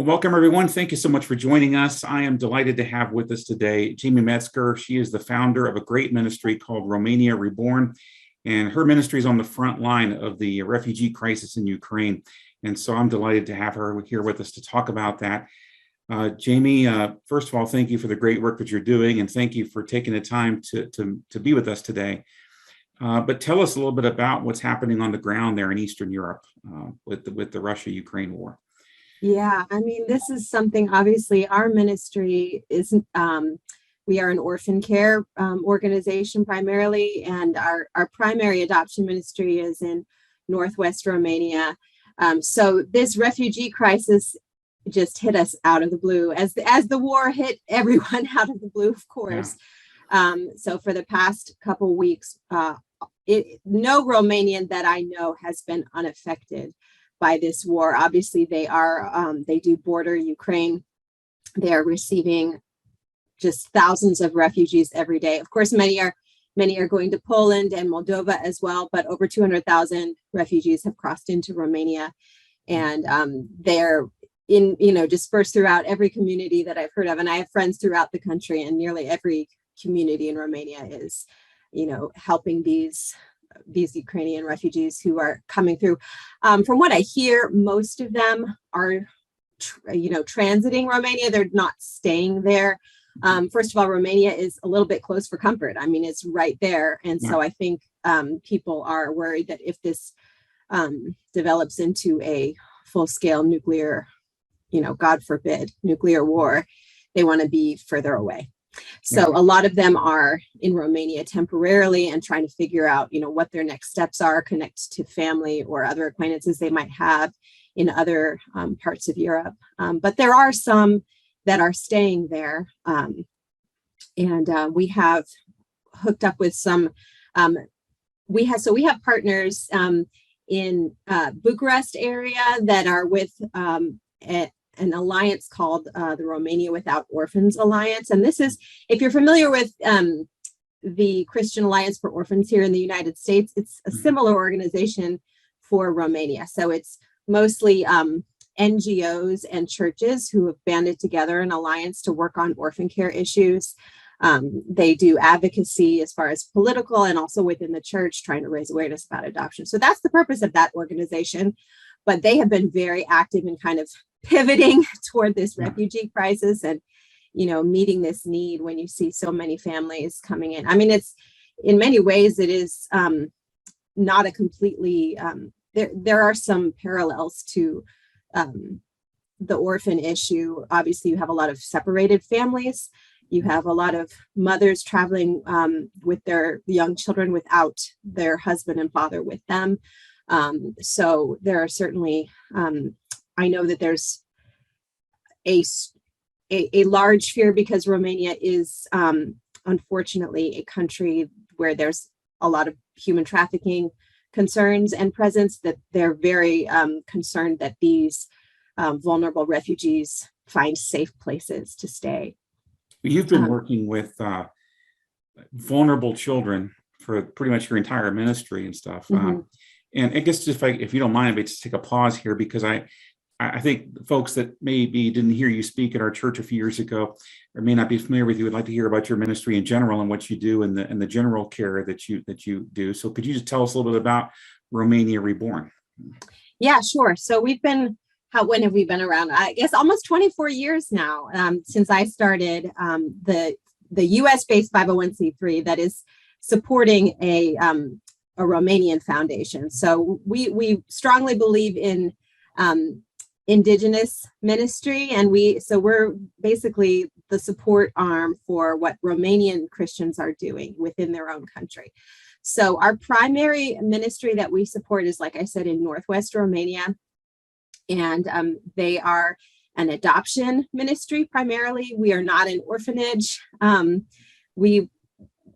Well, welcome everyone. Thank you so much for joining us. I am delighted to have with us today Jayme Metzgar. She is the founder of a great ministry called Romania Reborn, and her ministry is on the front line of the refugee crisis in Ukraine. And so I'm delighted to have her here with us to talk about that. Jayme, first of all, thank you for the great work that you're doing, and thank you for taking the time to be with us today. But tell us a little bit about what's happening on the ground there in Eastern Europe with the Russia-Ukraine war. Yeah, I mean, this is something, obviously, our ministry isn't, we are an orphan care organization primarily, and our primary adoption ministry is in Northwest Romania. So this refugee crisis just hit us out of the blue, as the war hit everyone out of the blue, of course. Yeah. So for the past couple weeks, no Romanian that I know has been unaffected by this war. Obviously, they do border Ukraine. They are receiving just thousands of refugees every day. Of course, many are going to Poland and Moldova as well, but over 200,000 refugees have crossed into Romania, and they're dispersed throughout every community that I've heard of. And I have friends throughout the country, and nearly every community in Romania is, helping these Ukrainian refugees who are coming through. From what I hear, most of them are, transiting Romania. They're not staying there. First of all, Romania is a little bit close for comfort. I mean, it's right there. And so I think people are worried that if this develops into a full-scale nuclear, God forbid, nuclear war, they want to be further away. So a lot of them are in Romania temporarily and trying to figure out, what their next steps are, connect to family or other acquaintances they might have in other parts of Europe. But there are some that are staying there. And we have hooked up with some, we have partners in Bucharest area that are with an alliance called the Romania Without Orphans Alliance. And this is, if you're familiar with the Christian Alliance for Orphans here in the United States, it's a similar organization for Romania. So it's mostly NGOs and churches who have banded together an alliance to work on orphan care issues. They do advocacy as far as political and also within the church, trying to raise awareness about adoption. So that's the purpose of that organization. But they have been very active in kind of pivoting toward this refugee crisis and, meeting this need when you see so many families coming in. I mean, it's in many ways, it is not a completely, there are some parallels to the orphan issue. Obviously, you have a lot of separated families. You have a lot of mothers traveling with their young children without their husband and father with them. So there are certainly, I know that there's a large fear because Romania is unfortunately a country where there's a lot of human trafficking concerns and presence, that they're very concerned that these vulnerable refugees find safe places to stay. You've been working with vulnerable children for pretty much your entire ministry and stuff. And I guess if you don't mind, I'd just take a pause here, because I think folks that maybe didn't hear you speak at our church a few years ago, or may not be familiar with you, would like to hear about your ministry in general and what you do and the general care that you do. So could you just tell us a little bit about Romania Reborn? Yeah, sure. So when have we been around? I guess almost 24 years now, since I started the US-based 501c3 that is supporting a Romanian foundation. So we strongly believe in indigenous ministry, and we're basically the support arm for what Romanian Christians are doing within their own country. So our primary ministry that we support is, like I said, in Northwest Romania, and they are an adoption ministry primarily. We are not an orphanage.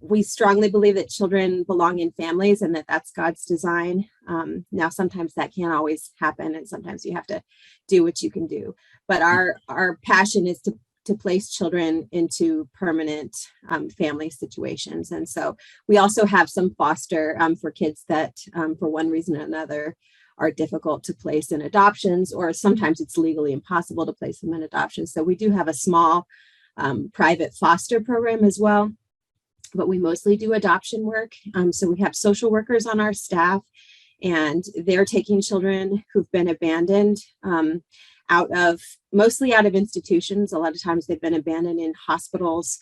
We strongly believe that children belong in families and that that's God's design. Now, sometimes that can't always happen, and sometimes you have to do what you can do. But our passion is to place children into permanent family situations. And so we also have some foster for kids that, for one reason or another, are difficult to place in adoptions, or sometimes it's legally impossible to place them in adoptions. So we do have a small private foster program as well, but we mostly do adoption work. So we have social workers on our staff, and they're taking children who've been abandoned mostly out of institutions. A lot of times they've been abandoned in hospitals.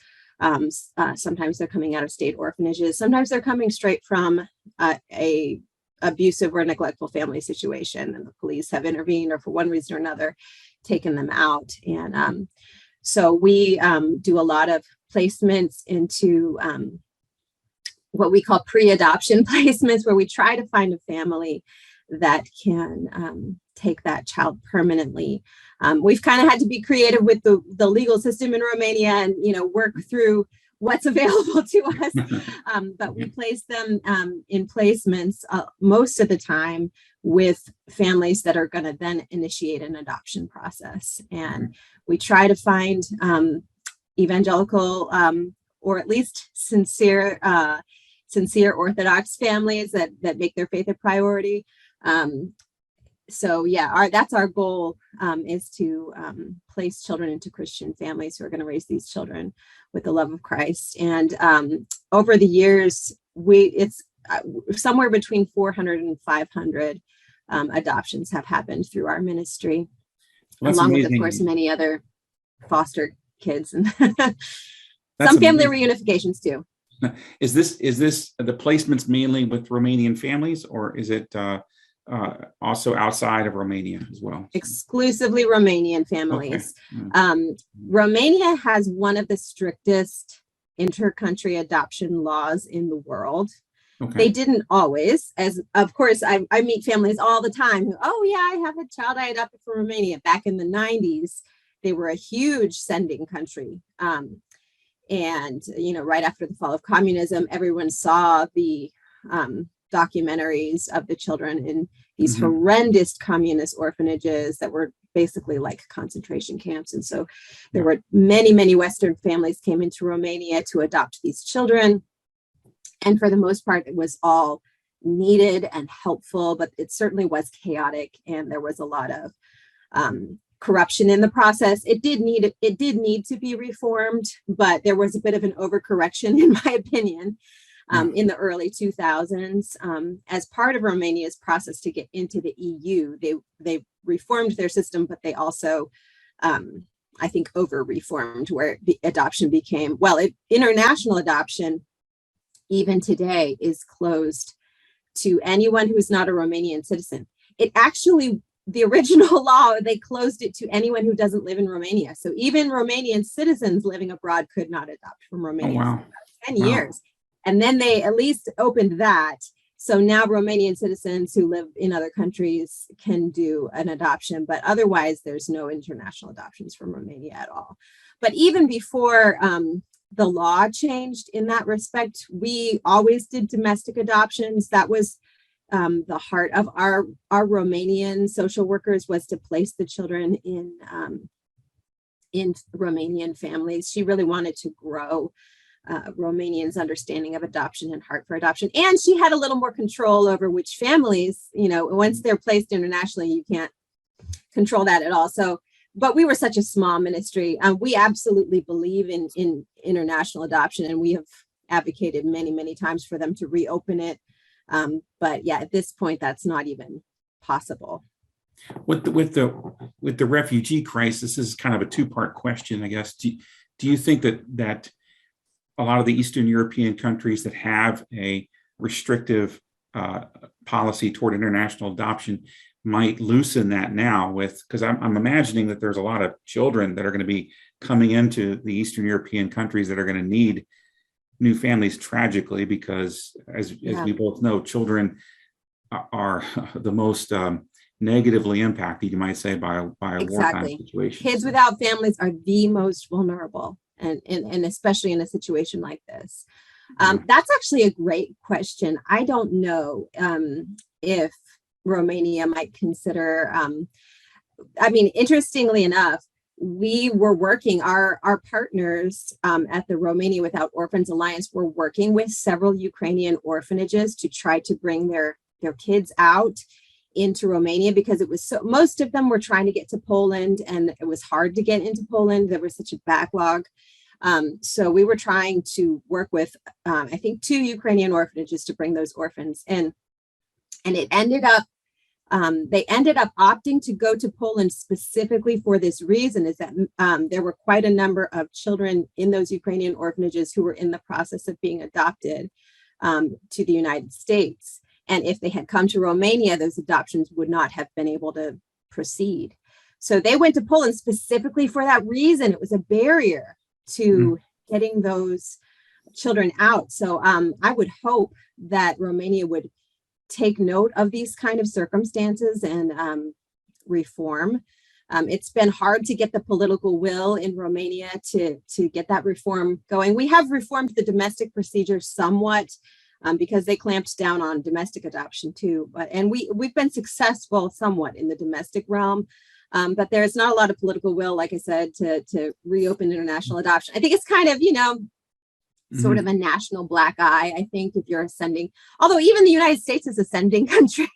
Sometimes they're coming out of state orphanages. Sometimes they're coming straight from a abusive or neglectful family situation, and the police have intervened, or for one reason or another taken them out. And so we do a lot of placements into what we call pre-adoption placements, where we try to find a family that can take that child permanently. We've kind of had to be creative with the legal system in Romania and, work through what's available to us. But we place them in placements most of the time with families that are going to then initiate an adoption process. And we try to find evangelical or at least sincere Orthodox families that make their faith a priority. So yeah, that's our goal, is to place children into Christian families who are going to raise these children with the love of Christ. And over the years, it's somewhere between 400 and 500 adoptions have happened through our ministry, along with, of course, many other foster kids and some family reunifications too. Is this the placements mainly with Romanian families, or is it also outside of Romania as well? Exclusively Romanian families. Okay. Romania has one of the strictest inter-country adoption laws in the world. Okay. They didn't always, as of course I meet families all the time who, oh yeah, I have a child I adopted from Romania. Back in the 90s, they were a huge sending country. And, right after the fall of communism, everyone saw the documentaries of the children in these horrendous communist orphanages that were basically like concentration camps. And so there were many, many Western families came into Romania to adopt these children. And for the most part, it was all needed and helpful, but it certainly was chaotic. And there was a lot of corruption in the process. It did need to be reformed, but there was a bit of an overcorrection, in my opinion, in the early 2000s. As part of Romania's process to get into the EU, they reformed their system, but they also, I think, over-reformed, where the adoption became, international adoption, even today, is closed to anyone who is not a Romanian citizen. It actually, the original law, they closed it to anyone who doesn't live in Romania. So even Romanian citizens living abroad could not adopt from Romania for about 10 years. And then they at least opened that. So now Romanian citizens who live in other countries can do an adoption, but otherwise there's no international adoptions from Romania at all. But even before the law changed in that respect, we always did domestic adoptions. That was the heart of our Romanian social workers, was to place the children in Romanian families. She really wanted to grow Romanians' understanding of adoption and heart for adoption. And she had a little more control over which families, once they're placed internationally, you can't control that at all. So, but we were such a small ministry. We absolutely believe in international adoption, and we have advocated many, many times for them to reopen it. But yeah, at this point, that's not even possible. With the refugee crisis, this is kind of a two-part question, I guess. Do you think that a lot of the Eastern European countries that have a restrictive policy toward international adoption might loosen that now, because I'm imagining that there's a lot of children that are going to be coming into the Eastern European countries that are going to need new families, tragically, because as we both know, children are the most negatively impacted, you might say, by a wartime situation. Kids without families are the most vulnerable, and especially in a situation like this. That's actually a great question. I don't know if Romania might consider, interestingly enough, we were working, our partners at the Romania Without Orphans Alliance were working with several Ukrainian orphanages to try to bring their kids out into Romania because it was most of them were trying to get to Poland, and it was hard to get into Poland. There was such a backlog. So we were trying to work with, I think, 2 Ukrainian orphanages to bring those orphans in. And it ended up, they ended up opting to go to Poland specifically for this reason, is that there were quite a number of children in those Ukrainian orphanages who were in the process of being adopted to the United States. And if they had come to Romania, those adoptions would not have been able to proceed. So they went to Poland specifically for that reason. It was a barrier to getting those children out. So I would hope that Romania would take note of these kind of circumstances and reform. It's been hard to get the political will in Romania to get that reform going. We have reformed the domestic procedure somewhat because they clamped down on domestic adoption too. And we've been successful somewhat in the domestic realm. But there's not a lot of political will, like I said, to reopen international adoption. I think it's kind of, sort of a national black eye, I think, if you're ascending, although even the United States is a sending country.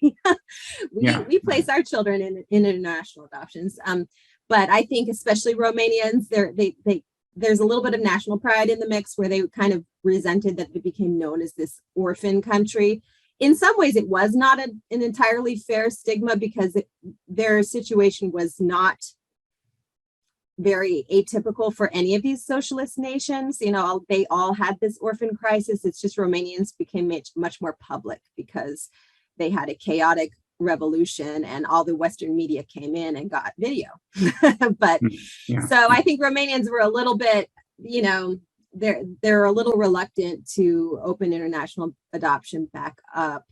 we place our children in international adoptions. But I think especially Romanians, there's a little bit of national pride in the mix where they kind of resented that it became known as this orphan country. In some ways, it was not an entirely fair stigma because their situation was not very atypical for any of these socialist nations. They all had this orphan crisis. It's just Romanians became much more public because they had a chaotic revolution and all the Western media came in and got video. But so I think Romanians were a little bit, they're a little reluctant to open international adoption back up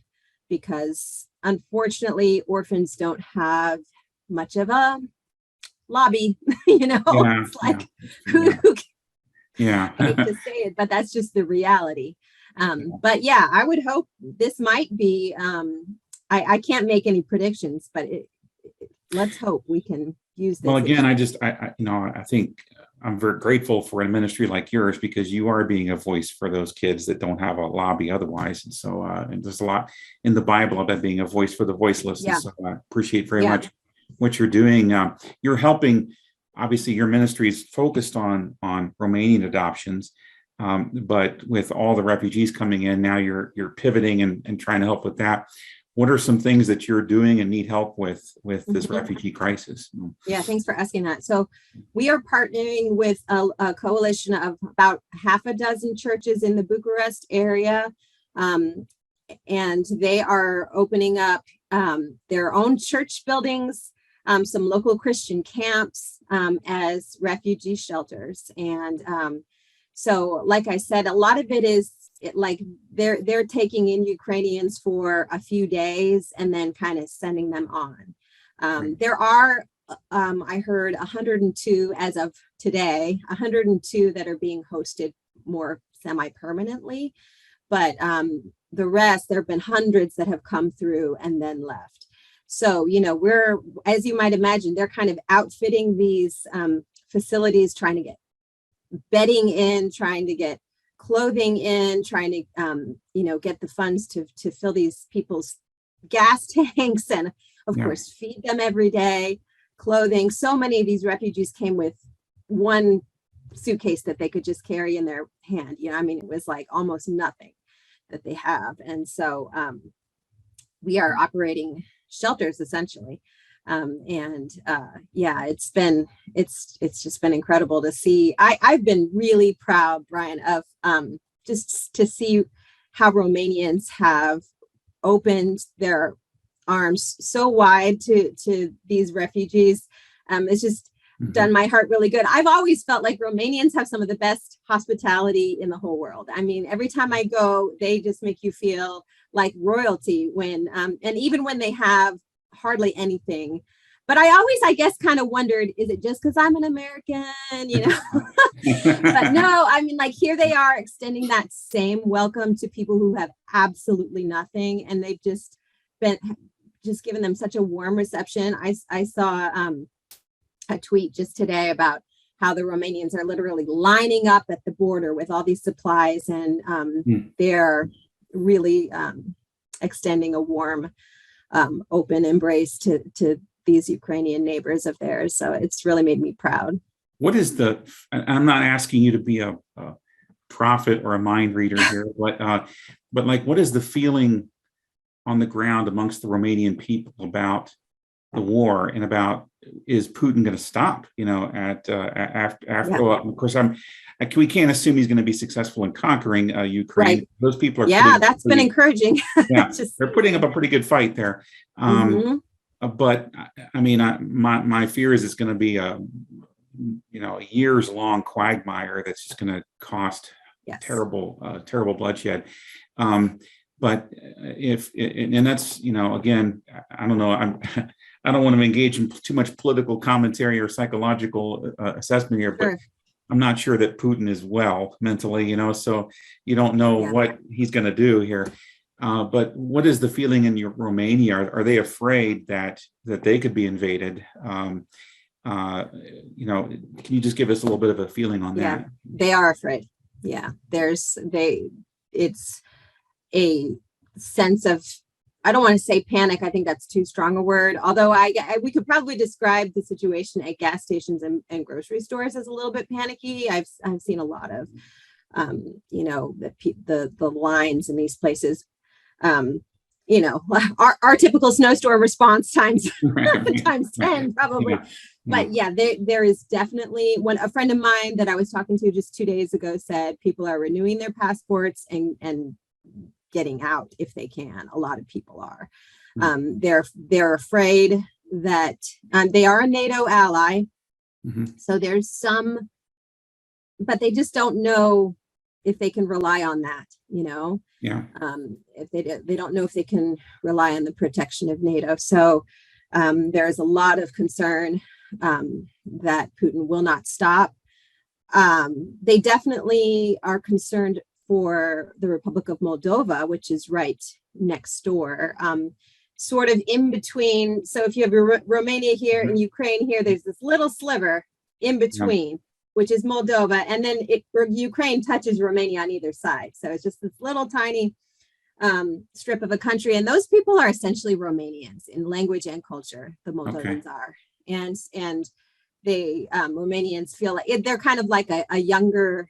because unfortunately orphans don't have much of a lobby. It's like who I hate to say it, but that's just the reality. But yeah, I would hope this might be I can't make any predictions, but let's hope we can use this. Well, again, I think I'm very grateful for a ministry like yours because you are being a voice for those kids that don't have a lobby otherwise. And so and there's a lot in the Bible about being a voice for the voiceless. And so I appreciate very much what you're doing. You're helping, obviously your ministry is focused on Romanian adoptions, but with all the refugees coming in, now you're pivoting and trying to help with that. What are some things that you're doing and need help with this refugee crisis? Yeah, thanks for asking that. So we are partnering with a coalition of about half a dozen churches in the Bucharest area. And they are opening up their own church buildings, some local Christian camps as refugee shelters. And so, like I said, a lot of it is they're taking in Ukrainians for a few days and then kind of sending them on. There are, I heard 102 as of today, 102 that are being hosted more semi-permanently, but the rest, there have been hundreds that have come through and then left. So, we're, as you might imagine, they're kind of outfitting these facilities, trying to get bedding in, trying to get clothing in, trying to, get the funds to fill these people's gas tanks and, of course, feed them every day, clothing. So many of these refugees came with one suitcase that they could just carry in their hand. It was like almost nothing that they have. And so we are operating shelters essentially. It's just been incredible to see. I've been really proud, Brian, of just to see how Romanians have opened their arms so wide to these refugees. It's just done my heart really good. I've always felt like Romanians have some of the best hospitality in the whole world. Every time I go, they just make you feel like royalty when, and even when they have hardly anything. But I always, I guess, kind of wondered, is it just because I'm an American, But no, here they are extending that same welcome to people who have absolutely nothing. And they've just given them such a warm reception. I saw a tweet just today about how the Romanians are literally lining up at the border with all these supplies, and they're really extending a warm open embrace to these Ukrainian neighbors of theirs. So it's really made me proud. What is I'm not asking you to be a prophet or a mind reader here, but like, what is the feeling on the ground amongst the Romanian people about the war and about, is Putin going to stop, after, well, of course, we can't assume he's going to be successful in conquering Ukraine. Right. Those people are, that's been encouraging. Yeah, they're putting up a pretty good fight there. But I mean, my fear is it's going to be a years long quagmire that's just going to cost terrible bloodshed. But and that's, again, I don't know, I don't want to engage in too much political commentary or psychological assessment here, but I'm not sure that Putin is well mentally, so you don't know what he's going to do here. But what is the feeling in Romania? Are they afraid that they could be invaded? Can you just give us a little bit of a feeling on that? They are afraid. Yeah, it's a sense of, I don't want to say panic. I think that's too strong a word. Although we could probably describe the situation at gas stations and grocery stores as a little bit panicky. I've seen a lot of, the lines in these places. Our typical snowstorm response times times 10 probably. But there is definitely, when a friend of mine that I was talking to just 2 days ago said people are renewing their passports and getting out if they can. A lot of people are. They're afraid that they are a NATO ally. So there's some, but they just don't know if they can rely on that, if they don't know if they can rely on the protection of NATO. So there's a lot of concern that Putin will not stop. They definitely are concerned for the Republic of Moldova, which is right next door, sort of in between. So if you have Romania here and Ukraine here, there's this little sliver in between, which is Moldova. And then Ukraine touches Romania on either side. So it's just this little tiny strip of a country. And those people are essentially Romanians in language and culture. The Moldovans are. And they, Romanians feel like they're kind of like a younger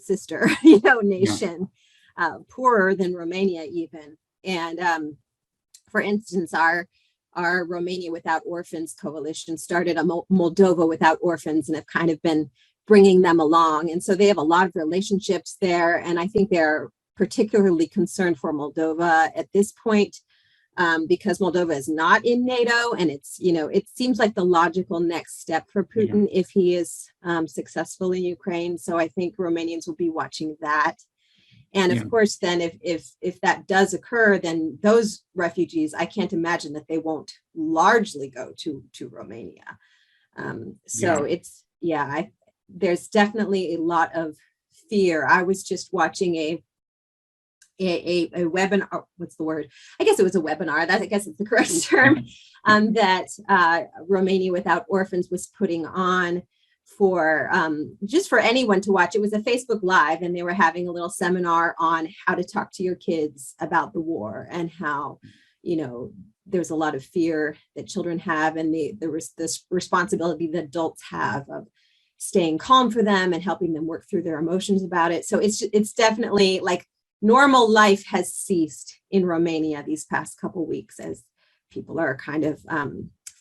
sister, nation, poorer than Romania even. And for instance, our Romania Without Orphans coalition started a Moldova Without Orphans and have kind of been bringing them along. And so they have a lot of relationships there. And I think they're particularly concerned for Moldova at this point, because Moldova is not in NATO. And it's, it seems like the logical next step for Putin if he is successful in Ukraine. So I think Romanians will be watching that. And of course, then if that does occur, then those refugees, I can't imagine that they won't largely go to Romania. There's definitely a lot of fear. I was just watching a webinar. What's the word? I guess it was a webinar. I guess it's the correct term. That Romania Without Orphans was putting on for just for anyone to watch. It was a Facebook Live, and they were having a little seminar on how to talk to your kids about the war and how, there's a lot of fear that children have, and this responsibility that adults have of staying calm for them and helping them work through their emotions about it. So it's definitely like normal life has ceased in Romania these past couple of weeks as people are kind of,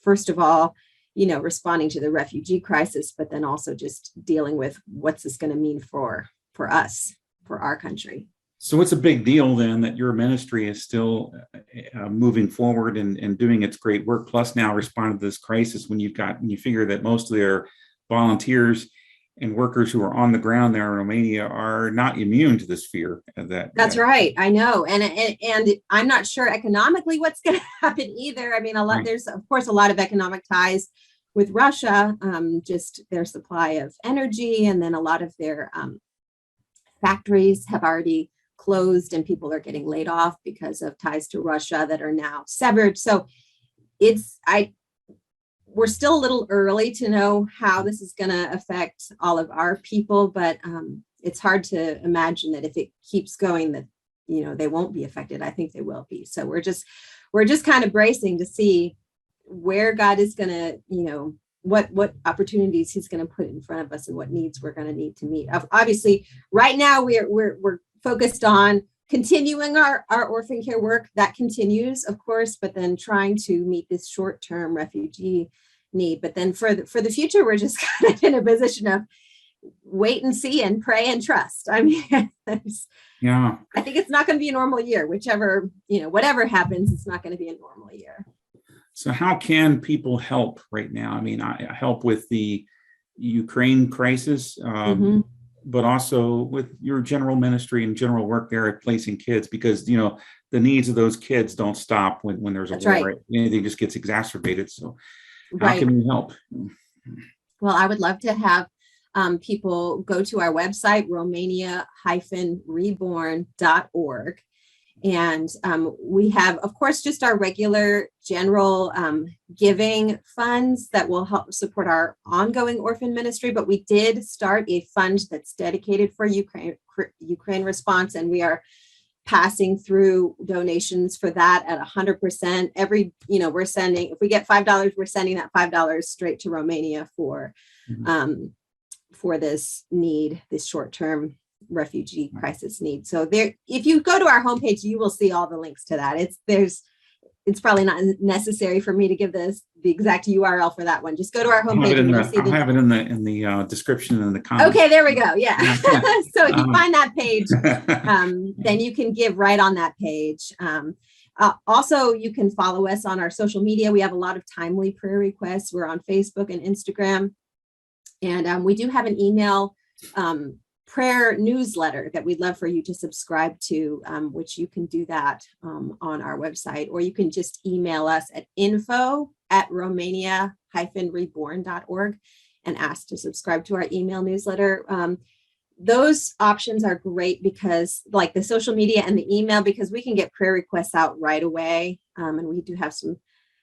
first of all, responding to the refugee crisis, but then also just dealing with what's this going to mean for us, for our country. So it's a big deal then that your ministry is still moving forward and doing its great work, plus now responding to this crisis when you figure that most of their volunteers and workers who are on the ground there in Romania are not immune to this fear. That's right. I know. And I'm not sure economically what's going to happen either. I mean, there's of course a lot of economic ties with Russia, just their supply of energy. And then a lot of their factories have already closed and people are getting laid off because of ties to Russia that are now severed. So we're still a little early to know how this is going to affect all of our people, but it's hard to imagine that if it keeps going that, they won't be affected. I think they will be. So we're we're just kind of bracing to see where God is going to, what opportunities he's going to put in front of us and what needs we're going to need to meet. Obviously, right now we're focused on continuing our orphan care work. That continues, of course, but then trying to meet this short-term refugee need. But then for the future, we're just kind of in a position of wait and see and pray and trust. I mean, I think it's not going to be a normal year, whatever happens, it's not going to be a normal year. So how can people help right now? I mean, I help with the Ukraine crisis, but also with your general ministry and general work there at Placing Kids, because, the needs of those kids don't stop when there's a war. Right. Anything just gets exacerbated. So how can we help? Well, I would love to have people go to our website, Romania-Reborn.org. And we have, of course, just our regular general giving funds that will help support our ongoing orphan ministry. But we did start a fund that's dedicated for Ukraine response, and we are passing through donations for that at 100%. We're sending, if we get $5, we're sending that $5 straight to Romania for this need, this short-term refugee crisis need. So there, if you go to our homepage, you will see all the links to that. It's probably not necessary for me to give the exact URL for that one. Just go to our homepage. I'll have it in the description and the comments. Okay, there we go. Yeah. So if you find that page, then you can give right on that page. Also, you can follow us on our social media. We have a lot of timely prayer requests. We're on Facebook and Instagram. And we do have an email prayer newsletter that we'd love for you to subscribe to, which you can do that on our website, or you can just email us at info@romania-reborn.org and ask to subscribe to our email newsletter. Those options are great because, like the social media and the email, because we can get prayer requests out right away. And we do have some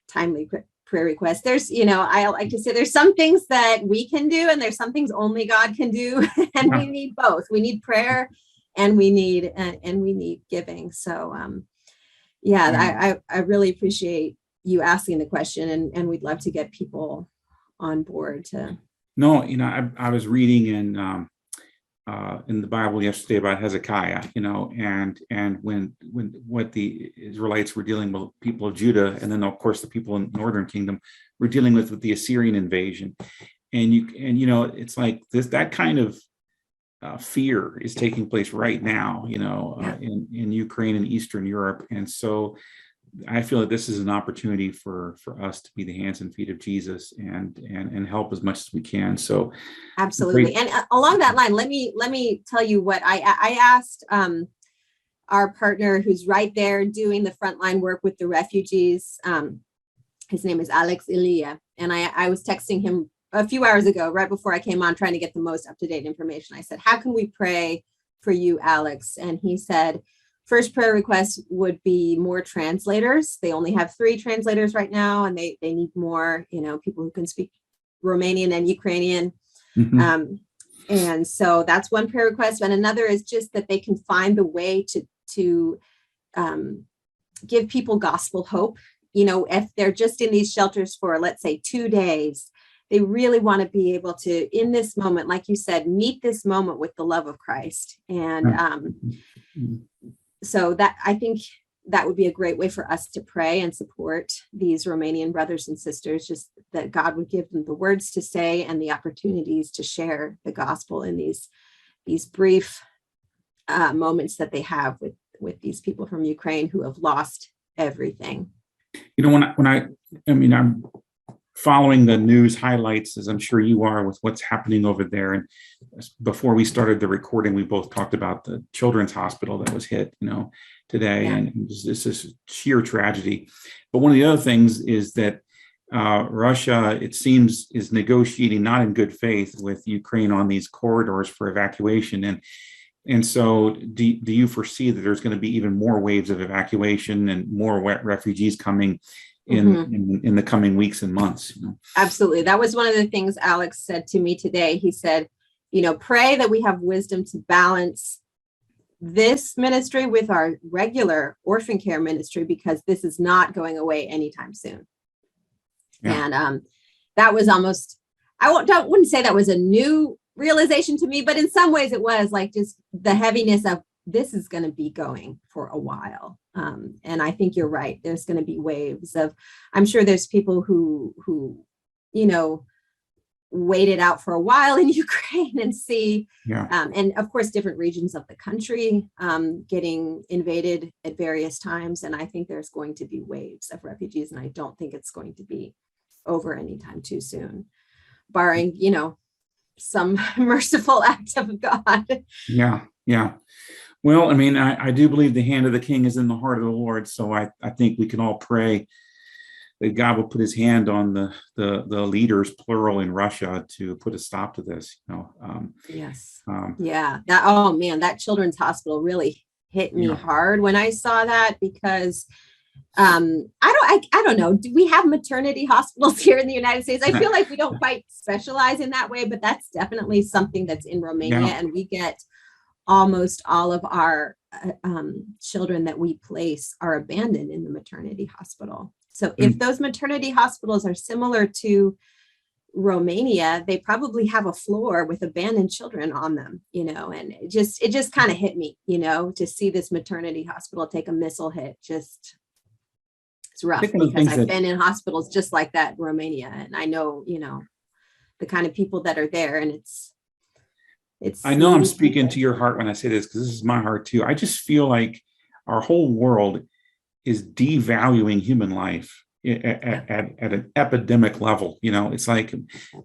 timely prayer requests. There's, I like to say there's some things that we can do and there's some things only God can do. And we need both. We need prayer and we need giving. So I really appreciate you asking the question, and we'd love to get people on board to. No, I was reading in the Bible yesterday about Hezekiah, and when what the Israelites were dealing with, people of Judah, and then of course the people in the Northern Kingdom were dealing with the Assyrian invasion, and it's like that kind of fear is taking place right now, in Ukraine and Eastern Europe, and so I feel that this is an opportunity for us to be the hands and feet of Jesus and help as much as we can. So absolutely. And along that line, let me tell you what I asked our partner who's right there doing the frontline work with the refugees. His name is Alex Ilia. And I was texting him a few hours ago, right before I came on, trying to get the most up-to-date information. I said, how can we pray for you, Alex? And he said, first prayer request would be more translators. They only have 3 translators right now, and they need more, people who can speak Romanian and Ukrainian. Mm-hmm. And so that's one prayer request. And another is just that they can find the way to give people gospel hope. If they're just in these shelters for, let's say, 2 days, they really want to be able to, in this moment, like you said, meet this moment with the love of Christ. And so that, I think that would be a great way for us to pray and support these Romanian brothers and sisters, just that God would give them the words to say and the opportunities to share the gospel in these brief moments that they have with these people from Ukraine who have lost everything. I'm following the news highlights, as I'm sure you are, with what's happening over there. And before we started the recording, we both talked about the children's hospital that was hit, today. Yeah. And this is sheer tragedy. But one of the other things is that Russia, it seems, is negotiating not in good faith with Ukraine on these corridors for evacuation. And so do you foresee that there's going to be even more waves of evacuation and more refugees coming in the coming weeks and months? Absolutely. That was one of the things Alex said to me today. He said, pray that we have wisdom to balance this ministry with our regular orphan care ministry, because this is not going away anytime soon. Yeah. And that was almost, wouldn't say that was a new realization to me, but in some ways it was like just the heaviness of this is going to be going for a while. And I think you're right. There's going to be waves of, I'm sure there's people who, waited out for a while in Ukraine and see, and of course, different regions of the country getting invaded at various times. And I think there's going to be waves of refugees, and I don't think it's going to be over anytime too soon, barring, some merciful act of God. Yeah. Well, I mean, I do believe the hand of the king is in the heart of the Lord. So I think we can all pray that God will put his hand on the leaders, plural, in Russia to put a stop to this. Yes. That children's hospital really hit me hard when I saw that, because I don't know. Do we have maternity hospitals here in the United States? I feel like we don't quite specialize in that way, but that's definitely something that's in Romania, and we get almost all of our children that we place are abandoned in the maternity hospital. So if those maternity hospitals are similar to Romania, they probably have a floor with abandoned children on them, and it just kind of hit me, to see this maternity hospital take a missile hit. It's rough, because I've been in hospitals just like that in Romania, and I know, the kind of people that are there, and it's. I know I'm speaking to your heart when I say this, because this is my heart too. I just feel like our whole world is devaluing human life at an epidemic level. It's like,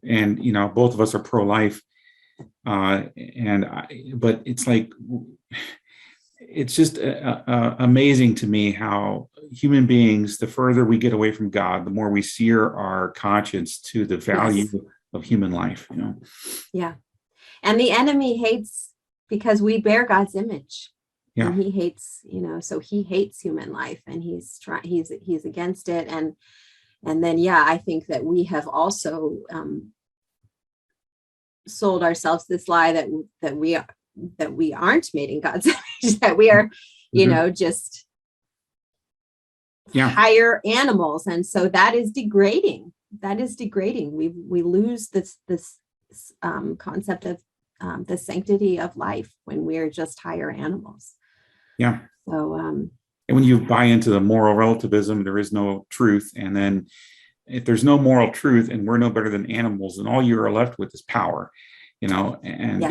and both of us are pro-life, but it's like, it's just amazing to me how human beings, the further we get away from God, the more we sear our conscience to the value of human life. Yeah. And the enemy hates, because we bear God's image. Yeah. And he hates, so he hates human life, and he's against it. And then, I think that we have also sold ourselves this lie that we aren't made in God's image, that we are, just higher animals. And so that is degrading. We lose this concept of the sanctity of life when we're just higher animals. Yeah. So, and when you buy into the moral relativism, there is no truth. And then if there's no moral truth and we're no better than animals, then all you are left with is power, and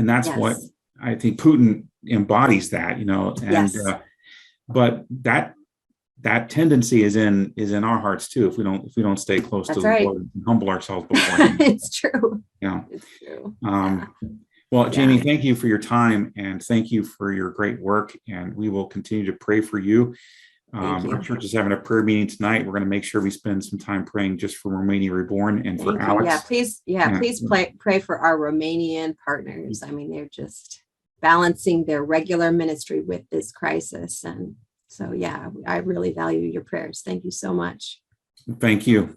that's what I think Putin embodies that, but that tendency is in our hearts too. If we don't stay close to the Lord and humble ourselves before him. It's true. It's true. Well, Jayme, thank you for your time, and thank you for your great work. And we will continue to pray for you. Our church is having a prayer meeting tonight. We're going to make sure we spend some time praying just for Romania Reborn and for Alex. Please pray for our Romanian partners. I mean, they're just balancing their regular ministry with this crisis. And so, I really value your prayers. Thank you so much. Thank you.